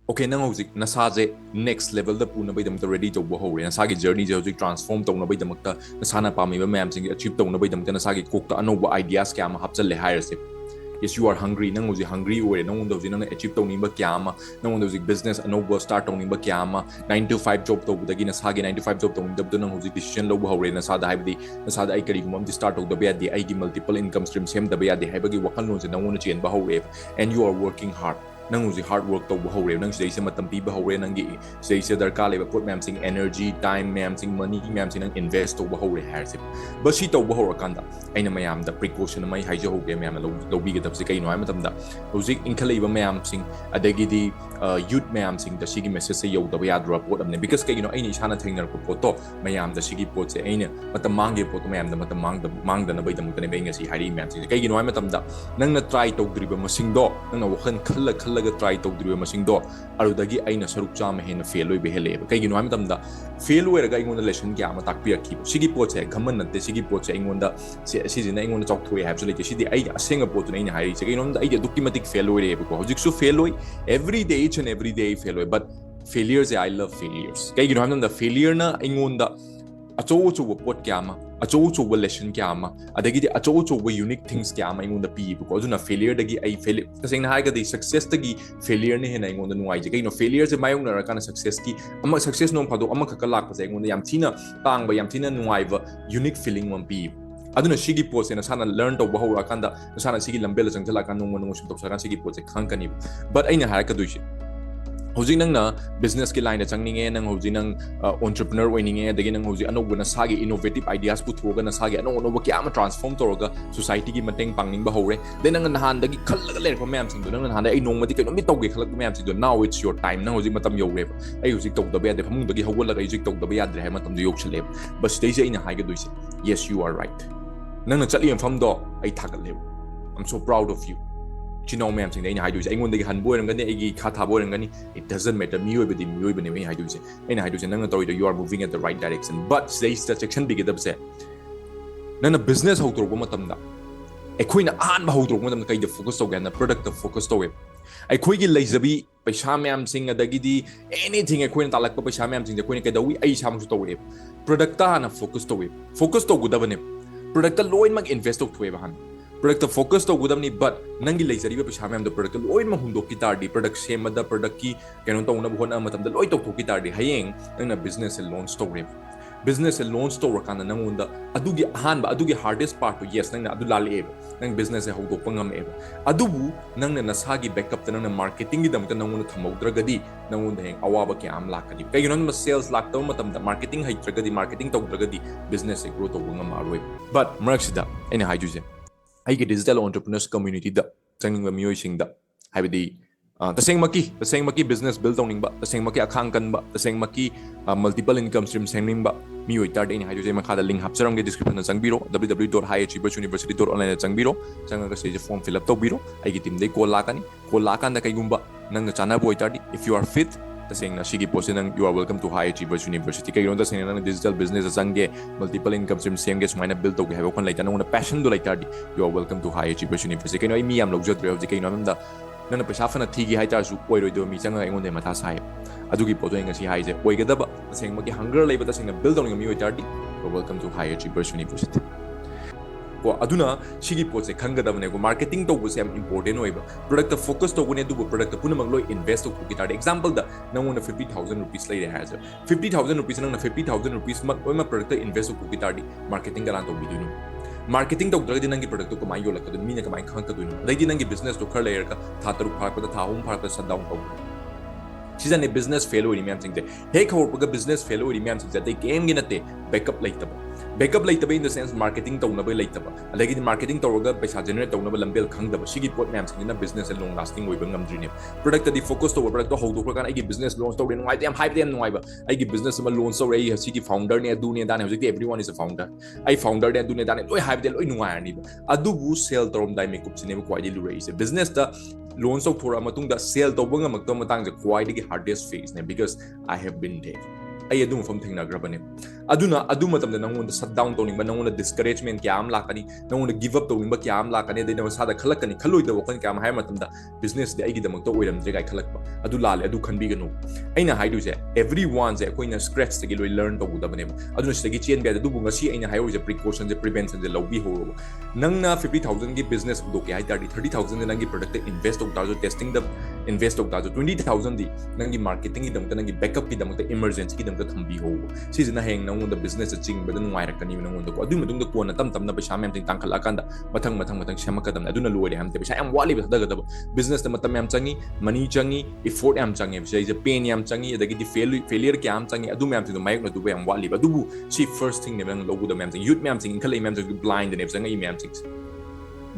okay nang hojik nasaje next level da puna bai damta ready to bo hore nasagi journey je hojik transform tawna bai damta nasana pami ba mayam sing achieve tawna bai damta nasagi kokta anoba ideas kya ma hapchal le hire se yes you are hungry nang hojik hungry ore nang unda hojik nang achieve tawni ba kya ma nang unda hojik business anoba start tawni ba kya ma 9 to 5 job to budagi nasagi 9 to 5 job tawni dab nang hojik decision lo bo hore nasada haibdi nasada ai kari gumam start to da ba de ai gi multiple income streams sem da ba de haibagi wakal no je nang una chen ba hore and you are working hard nang uji hard work to bo hore nang sei se matam pi ba hore nang gi sei se darka le ba pot ma'am sing energy time ma'am sing money ma'am sing nang invest to bo hore har se ba si to bo hore kanda aina mayam da precaution mai hai je ho ge ma'am lo bi ge da se kai no ai matam da hojik inkhale ba ma'am sing adagi di youth ma'am sing da sigi message se yo da ba yadra pot amne because kai no aini sana thengnar ko pot to mayam da sigi pot se aina matam mang ge pot ma'am da matam mang da na bai da mutane ba ngasi hari ma'am sing kai no ai matam da nang na try to driba masing do nang na wakhan khalla laga try tawdriba masing do arudagi aina saruk chama hena fail oi behele kai gino am tamda fail oi raga ingon lesson kya ma tak piak ki sigi pot se gaman natte sigi pot se ingon da si jina ingon chok thoi have so like si di ai asenga pot nei hai se ingon da ai dukki matik fail oi re ko hojik su fail oi every day each and every day fail oi but failures I love failures kai gino am tamda failure na ingon da acho pot kya ma acho lesson kya ma adagi di acho unique things kya ma ingon da pi ko juna failure dagi ai fail kasing na ga di success dagi failure ne hena ingon da nuai je kai no failure je mayong na kana success ki ama success no phado ama khaka lak pa je ingon da yam thina tang ba yam thina nuai ba unique feeling one pi aduna sigi pose na sana learn to bahura kanda sana sigi lambel jang jala kan no sum to saran sigi pose khang kani but aina har ka duishi hojik nang na business ki line changninge nang hojik nang entrepreneur oininge adagi nang hojik anoba na sagi innovative ideas puthoga na sagi anoba kya ma transform toroga society ki mateng pangning ba hore then nang nahan dagi khallaga ler ko mayam sing do nang nahan ai nongmati kai no mi tawge khalak mayam sing do now it's your time nang hojik matam yore ai hojik tawg da ba de phamung dagi hawala ai hojik tawg da ba yadre hai matam do yok chale bas dei se ina haiga doise yes you are right nang na chali pham do ai thagal le I'm so proud of you chino ma'am sing aina haidu se aingon dagi han boy rangani ai kha tha boy rangani it doesn't matter mi oi bani ai haidu se nang tori you are moving at the right direction but say section bigedab se nang business ho toro matam da aikoina an ba ho toro matam kai da focus to ga na product da focus to we aikoi gi leizabi paisa ma'am sing adagi di anything aikoina talak pa paisa ma'am sing da koina kai da wi ai sam su to we product ta na focus to gudabane product ta loin mag invest to we ba han product to focus to gudamni but nangi leizari ba pisa ma'am da product loi ma hundok ki tardi product same da product ki keno to na buhon amatam da loi to ki tardi hayeng nang na business launch story business launch store kana nangunda adugi ahan ba adugi hardest part to yes nang na adu lali eba nang business e hawdok pangam eba adubu nang na nasagi backup ta nang na marketing gi dam ta nangunda thamaudragadi nangunda heng awaba ki am lakadi kay ginon ma sales laktaw matam da marketing haitragadi marketing tawdragadi business e grow to ngam aroi but maraksida ene haijuje ai gi digital entrepreneurs community da changning ba miyoi sing da haibidi tasengmaki business build tawning ba tasengmaki akhang kan ba tasengmaki multiple income streams sending ba mi oi tar dei haiju je makha da link hapcharam ge description na changbiro www.highachieversuniversity.online na changbiro changa se je form fill up tawbiro ai gi team dei call lakan da kai gumba nang na chana boi tar if you are fit tasengna sigi post nang you are welcome to High Achievers University kai ron da sengna nang digital business change multiple income streams same ge sumaina build tawge habo kon laita nang passion do laita you are welcome to High Achievers University kai no ai mi am logjatre hoje kai no da nang na pesa fana thigi hai tar su oiroi do mi changa engon de matha sai adugi poto enga si hai je oigadaba tasengma ki hunger leiba tasengna build on mi oi tar welcome to High Achievers University ko aduna sigi pot se khangada bane ko marketing to bu se am important hoiba product the focus to gune du product puna mang loi invest to ki tar example da nangona 50000 rupees lai has 50000 rupees nang na 50000 rupees ma oi ma product invest to ki tar marketing garan to bidunu marketing to dragi nangi product to kamai yo lakadu mina kamai khang ka duinu dai dinangi business to khar layer ka tha taru phar pa tha hum phar pa shut down to season a business fail ori ma'am singte hey khawr pa business fail ori ma'am singte dai game gi nate backup laitaba in the sense marketing to na bai laitaba alagi marketing to ga paisa generate to na ba lambel khangdaba sigi pot ma'am singna business long lasting oi ba ngamdri ne product di focus to product to hold kan ai gi business launch to ren wai dem hype dem wai ba ai gi business ma launch to ai sigi founder ne adu ne dan hojik everyone is a founder ai founder ne adu ne dan loi hype de loi nuai ani ba adu bu sell torom dai me kup sine ko ai lu raise business da launch to thora matung da sell to banga mak to matang je kwai di hardest phase ne because I have been there ai adu mafam thengnagrabane aduna adu matamda nangonda shut down tawning ba nangonda discouragement kya am lakani nangonda give up tawning ba kya am lakani de na sada khalakani khaloi da wakan kya am hay matamda business de aigi damak to oiramdre gai khalakba adu lale adu khanbi ganu aina haidu je everyone je koina scratch tagi loi learn to budabane aduna sidagi chen ba adu bunga si aina hayo je precaution je prevention je lobby ho nangna 50000 gi business do ke hai 30000 de nangi product invest to tajo testing the invest to tajo 20000 di nangi marketing gi damta nangi backup gi damta emergency gi damta thambi ho si jina heng nangonda business ching ba nu wai rakani nangonda ko adu madung da ko na tam tam na paisa mem ting tangkhal akanda mathang semakadam aduna loire hamte paisa am wali ba da business da matam yam changi money changi effort yam changi paisa is pain yam changi adagi di failure kya am changi adu mem ting mayok na du ba am wali ba du si first thing ne bang logu da mem ting youth mem ting khalai mem ting blind ne changi mem ting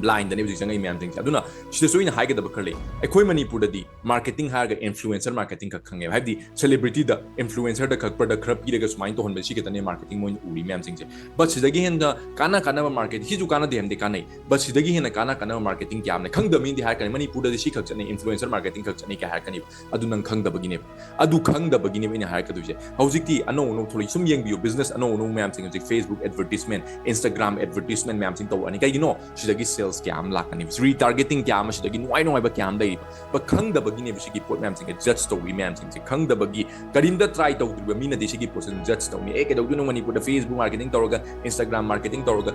blind ne bijang ai mem ting aduna sida soina haiga da bakhle ekoi manipur da di marketing harga influencer marketing ka khange habi celebrity da influencer da khak product khap pi daga sumain to honbe si ketane marketing moin uri mem ting je but sida gi hen da kana ba market hi ju kana de hem de kanai but sida gi hen kana ba marketing kya amne khang da min di har kan manipur da si khak chane influencer marketing khak chane ka har kani adu nang khang da bagi ne adu khang da bagi ne ina har ka du je hauzik ti ano tholi sum yeng bio business ano mem ting je Facebook advertisement Instagram advertisement mem ting to ani kai gi no sida gi scam lakani retargeting scam sidagi nuai ba scam dai ba khang da bagi ne bisigi pot mem sing judge to we mem sing khang da bagi karim da try to ba mina de sigi person judge to ni ek da du no mani put Facebook marketing toroga Instagram marketing toroga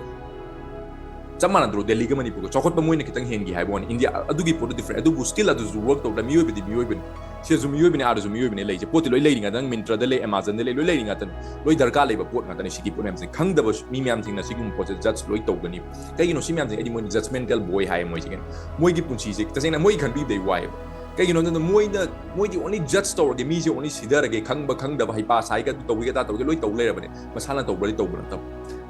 chamana dro Delhi ga mani put chokot ba moina kitang hengi hai bon India adugi pot different adu still adu work to da miyo bi miyo bi si zu miyo bi ne adu zu miyo bi ne leje pot loi lei nga dang Myntra da le Amazon da le loi lei nga tan loi darka le ba pot nga tan sigi pot mem sing khang da ba mi mem sing na sigum pot judge loi to gani kai no si mem sing edi mon judgmental boy hai moi sigen moi gi pun si se tasena moi kan bi dei wai kai no na moi di only judge to ge mi je only sidar ge khang da ba hai pa sai ga to ge ta to ge loi to le ra ba ne masala to ba to ba ta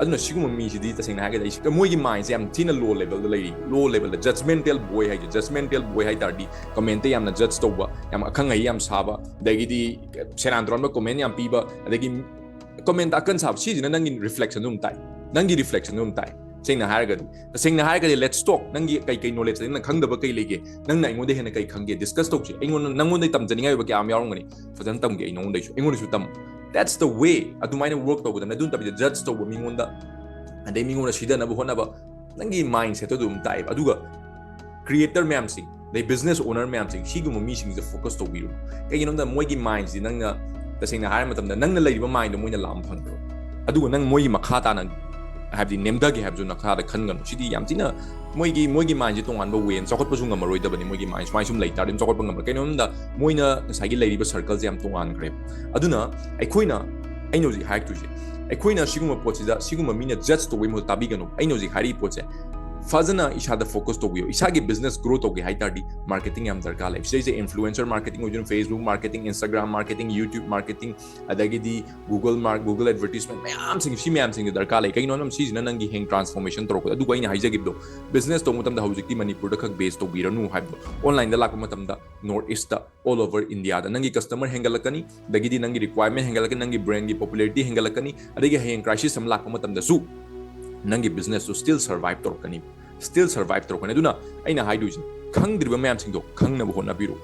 aduna sigum mi si di tasena ha ge dai moi gi mind yam tina low level da judgmental boy hai tar di comment yam na judge to ba yam akhang ai yam saba dagi di senandron ba comment yam pi ba adagi comment akan sab si jina nangin reflection num tai sengna harga let's talk nangi kai knowledge nang khangda ba kai lege nang na ingon de hena kai khange discuss talk chi ingon nangon de tam jani ngai ba kyam yarong ngani fajan tam ge ingon de su ingon su tam that's the way adumaina work to ba na dun tabi judge to ba mingon da ande mingon sida na ba hona ba nangi mindset to dum tai aduga creator mem sing the business owner mem sing sigum mi sing the focus to biru kai ingon da moi gi mind si nang na tasengna har matam da nang na leiba mind do moina lam phang ro aduga nang moi gi makha ta nang habdi nemda gi habju nakha da khan gan sidi yam tina moi gi mind ji tongan ba wen chokot pa sunga maroi da bani moi gi mind smai sum lai tar dim chokot pa ngam kai nom da moina sai gi leiri ba circle jam tongan grep aduna aikoina aino ji hack tu ji aikoina siguma pot da siguma mina judge to we mo tabi ganu aino ji hari pot se fazana isha da focus to we isa gi business growth to gi hai tar di marketing am darka lai sei influencer marketing ojun Facebook marketing Instagram marketing YouTube marketing adagi di Google advertisement mayam sing darka lai kai nonam si jina nangi heng transformation to ko adu ko ina haija gi do business to mutam da hauzik ti manipur da khak base to biranu hai online da lakma mutam da north east da all over India da nangi customer hengalakani dagi di nangi requirement hengalakani nangi brand gi popularity hengalakani adagi heng crisis sam lakma mutam da su nangi business to still survive torkani aduna aina haidu khangdriba mayam sing do khangna bo na biru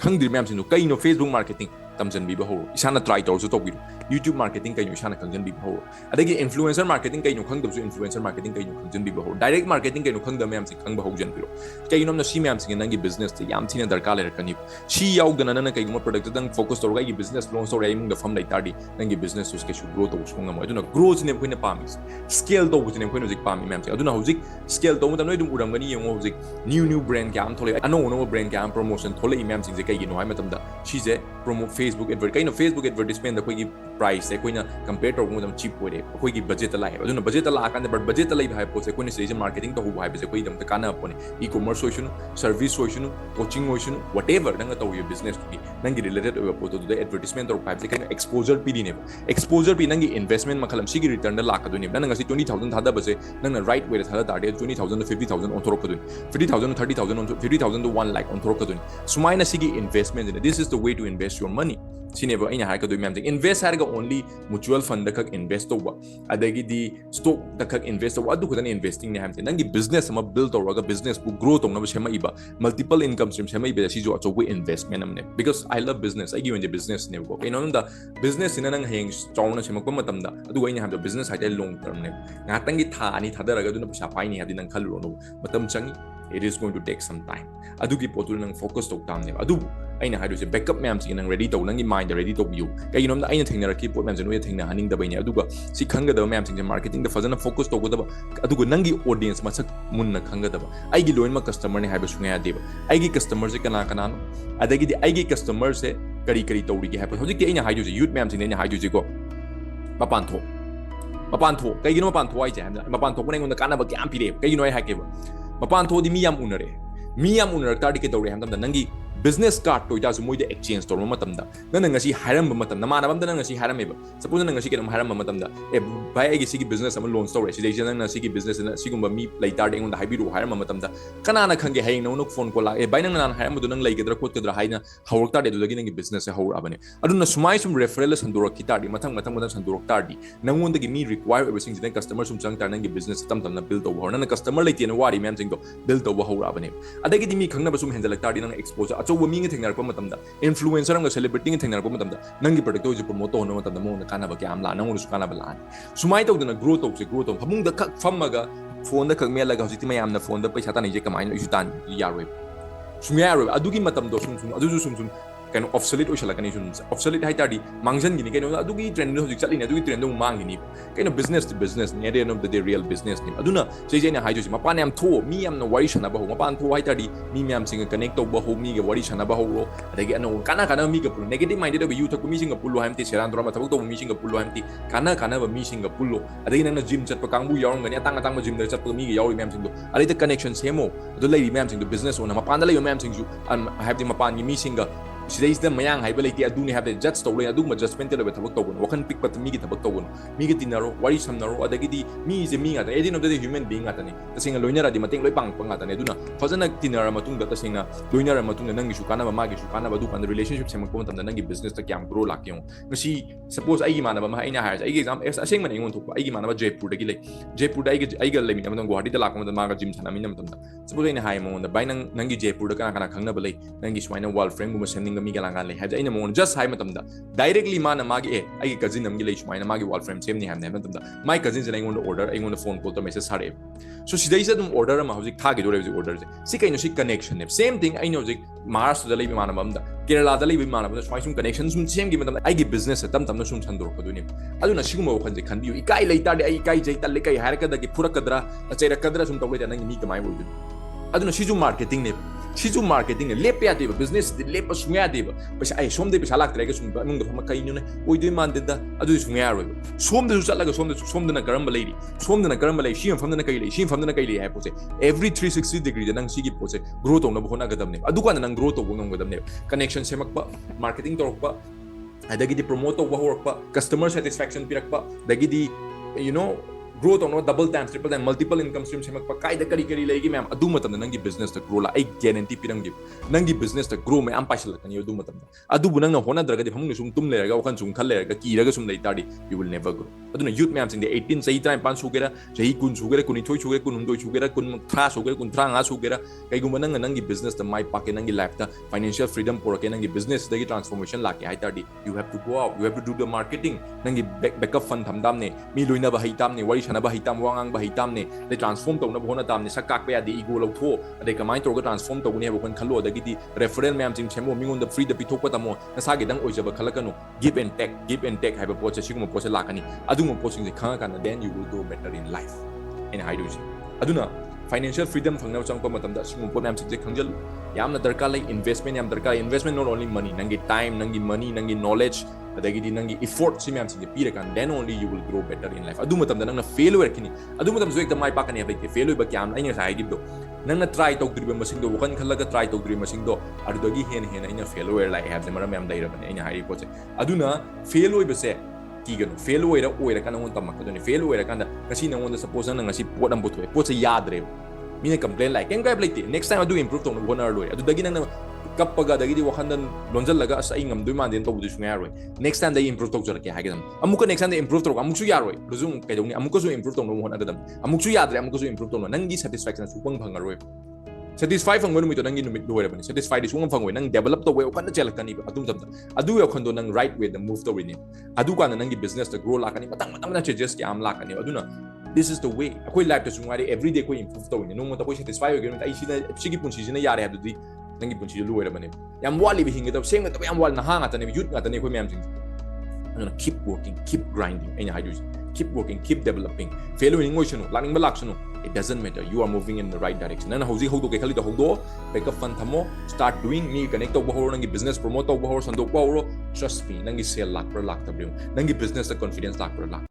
khangdri mayam sing do kaino Facebook marketing tamjan bi ba ho isana try tor so to biru YouTube marketing kaino isana khangjan bi ba ho adagi influencer marketing kaino khangdab so influencer marketing kaino khangjan bi ba ho direct marketing kaino khangda mayam sing khang ba ho jan biru kaino na si mayam sing nangi business te yam thina darka le rakani si yaugdana na kaino product dang focus tor ga gi business launch tor ai mung da fam lai tardi nangi business us ke should grow to so ngam aduna growth ne koina pamis scale to bujine koina zik pami mayam sing aduna hozik scale to mutam noi dum uram gani yengo hozik new brand kam thole ano brand kam promotion thole mayam sing je kai gi no hai matam da si je promote Facebook advert kaino Facebook advertisement da koi gi price se koina compare to mutam cheap ore koi gi budget la hai aduna budget la kan but budget la hai po se koina se marketing to hu hai be se koi dam ta kana pone e-commerce hoishunu service hoishunu coaching hoishunu whatever nanga to your business to be nangi related over po to the advertisement or pipe kaino exposure pi ne exposure pi nangi investment makhalam sigi return da lakaduni nanga si 20000 thada base nanga right way thada tarde 20000 to 50000 on thorok kaduni 50000 to 30000 on 50000 to 1 lakh on thorok kaduni sumaina sigi investment this is the way to invest your money Sinebo aina har ka do myam invest har ga only mutual fund da kak invest to ba adagi di stock da kak invest to adu kudan investing ne hamte nangi business ama build or ga business bu grow to na shema iba multiple income streams shema iba si jo acho investment amne because I love business I give in the business ne ko ino da business ina nang heng chawna shema ko matam da adu aina ham business ha long term ne ngatangi tha ani thadaraga du na pisa pai ni hadi nang khalro no matam changi it is going to take some time adugi potul nang focus to tam ne adu aina haiduse backup ma'am si nang ready to nangi mind ready to you kay inom aina thengna ki pot ma'am jenu thengna haning da baini aduga si khanga da ma'am sing marketing da fazana focus to godaba aduga nangi audience masak munna khanga da ai gi loin ma customer ne haiba sunga deba ai gi customer se kana kana no adagi di ai gi customer se kari kari tawri gi haiba hojik aina haiduse youth ma'am sing ne haiduse ko mapan tho kay gi no mapan tho ai je mapan tho ko ngon da kana ba kyam pire kay gi no ai hakeba mapan tho di mi yam unare tardi ke tawri ham da nangi business card to ida moide exchange to matam da nan ngasi haram matam na mana bam da ngasi haram eba suppose nan ngasi ke haram matam da e bai ai gi business am launch to resi dei nan ngasi gi business na sigumba mi play tar de ngon da haibiru haram matam da kana na khange haing no phone ko la e bai nan nan haram du nan lai gedra kot kedra haina hawr tar de du gi ngi business se hawr abane aduna sumai sum referral sandurok ki tar di mathang sandurok tar di nangon da gi mi require everything the customer sum chang tar nan gi business tam na build over nan customer lai tian wari mem sing do build over hawr abane adagi di mi khangna basum hendalak tar di nan exposure acho mi ngi thengnar ko matam da influencer ang celebrity ngi thengnar ko matam da nangi product to promote to no matam da mo na kana ba kyam la nangon su kana ba la sumai to na grow to phamung da khak phamaga phone da khak me laga hojiti mayam na phone da paisa ta ni je kamai isu tan yarwe sumya yarwe adugi matam do sum adu sum kind of obsolete oishalakani obsolete haitadi mangjan gini kind of adugi trend no hojik chalini adugi trend no mangini kind of business to business ni at the end of the day real business ni aduna jai na haijo mapan yam tho mi yam no wari shana ba ho mapan tho haitadi mi yam singa connect to ba ho mi ge wari shana ba ho ro adagi ano kana mi ge pulo negative minded ba youth ko mi singa pulo hamti seran drama thabuk to mi singa pulo hamti kana ba mi singa pulo adagi nang gym chat pa kangbu yaung gani atang ba gym da chat pa mi ge yauri mem sing do ali the connection semo adu lai mem sing do business ona mapan da lai mem sing ju have the mapan mi singa sidai da mayang haiba leiti aduni have judge to le adu ma judgment le thabak to gon wakan pick pat mi gi thabak to gon mi gi tinaro wari samnaro adagi di mi is mi ngata edin of the human being ngata ni tasinga loinara di mateng loi pang ngata ni aduna fazana tinara matung da tasinga loinara matung da nangi sukana ba magi sukana ba du kan relationship semak ko tam da nangi business ta kyam grow lakyo ngasi suppose ai gi mana ba ma aina hire ai gi exam aseng man ingon thuk ai gi mana ba jaipur da gi le jaipur da ai ga le mi nam guwahati da lakko da ma ga gym thana mi nam tam da suppose ai na hai mo da bai nangi jaipur da kana khangna ba le nangi swaina wall frame bu ma sending mi galangan le haja ina mo just hai matam da directly mana magi ai cousin amgi le smaina magi wall frame same ni ham ne matam da my cousin is ngon order ai ngon phone call to message sare so sidai sa dum order ma hojik tha ge do re order je si kai no si connection ne same thing ai no hojik Maharashtra da le bi mana bam da Kerala da le bi mana bam da sum connection sum same gi matam ai gi business tam no sum chandor ko do ni aduna siguma khan je khan bi ikai le tar de ai kai jai tal le kai har ka da gi furak kadra achai ra kadra sum to le da nang mi kamai wo aduna si ju marketing ne Sizu marketing lepe ya deba business lepe sunga deba pesa ai somde pesa lak trega sum nung da fama kai ne oi doi man da adu sunga ro somde su chala ga somde na garamba lady somde na garamba lady shim famda na kai lady shim famda na kai lady hai pose every 360 degree da nang sigi pose growth on na bhona ga damne adu kan nang growth on ngam ga damne connection semak pa marketing torok pa adagi di promote wa work pa customer satisfaction pirak pa dagi di you know growth on double times triple times multiple income streams semak pa kai da kari legi ma'am adu matam nangi business ta grow la ai guarantee pirang gi nangi business ta grow me am paisal kan adu matam adu bu nang na hona draga di famung sum tum le ga wakan sum khal le ga ki ra ga sum lai tadi you will never grow aduna youth ma'am sing the 18 sai time pan su gera sai kun su gera kun thoi su gera kun doi su gera kun thra su gera kun thra nga su gera kai gum nang nangi business ta mai pa ke nangi life ta financial freedom por ke nangi business da gi transformation la ke ai tadi you have to go out you have to do the marketing nangi backup fund tham dam ne mi loina ba hai tam ne wari na ba hitam wangang ba hitam ne le transform to na bhona tam ne sakak pe adi ego lo tho ade kamai to ga transform to ne ba kon khalo da gi di referral ma'am jing chemo mingon da free da pithok pa tamo na sa gi dang oi jaba khalakanu give and take hai ba po cha sigum po cha lakani adu mo po sing je khanga kan then you will do better in life in high dose aduna financial freedom phangna chang pa matam da sigum po ma'am je khangjal yamna darkar lai investment yam darkar investment not only money nangi time nangi money nangi knowledge adagi di nangi effort si ma'am sing pira kan then only you will grow better in life adu matam da nang na failure kini adu matam zo ekdam mai pa kan ya like failure ba kyam ai nga sai gi do nang na try to dribe masing do wakan khalaga try to dribe masing do adu dagi hen ai na failure like have the mara ma'am dai ra ban ai na hai po che aduna failure ba se ki gano failure oira kan ngon tamak do ni failure kan da kasi nang on suppose nang asi pot am botwe pot se yad re mina complain like engai like next time adu improve to no bona lo adu dagi nang kappaga dagidi wakhandan lonjallaga as ai ngamdui mandin to budu sunga yaroi next time they improve tawjarake haigam amuka next time they improve tawga amuksu yaroi ruzum kaidongni amuka su improve tawno mohon adadam amuksu yadre amuka su improve tawno nangi satisfaction su pang phangaroi satisfy phangwe numit nangi numit loirabani satisfied sungam phangwe nang develop tawwe okana chelakani adum tamda adu yakhando nang right way the move tawrini adu kana nangi business the grow lakani matang matang na changes ki am lakani aduna this is the way akoi life to sungari every day ko improve tawni no mo ta ko satisfy ogenu ai sina sigi punchi sina yare adudi nangi punchi loirabani yam wali bi hinga tab seng tab yam wal na hanga tani youth ngata ne ko mem sing aduna keep working keep grinding enya haidu keep working keep developing failing oisunu learning balaksunu it doesn't matter you are moving in the right direction nana hauji haudo ke khali to haudo backup fund thamo start doing me connect to bahoro nangi business promote to bahoro sandok bahoro trust me nangi sale lak pra lak tabri nangi business the confidence lak pra lak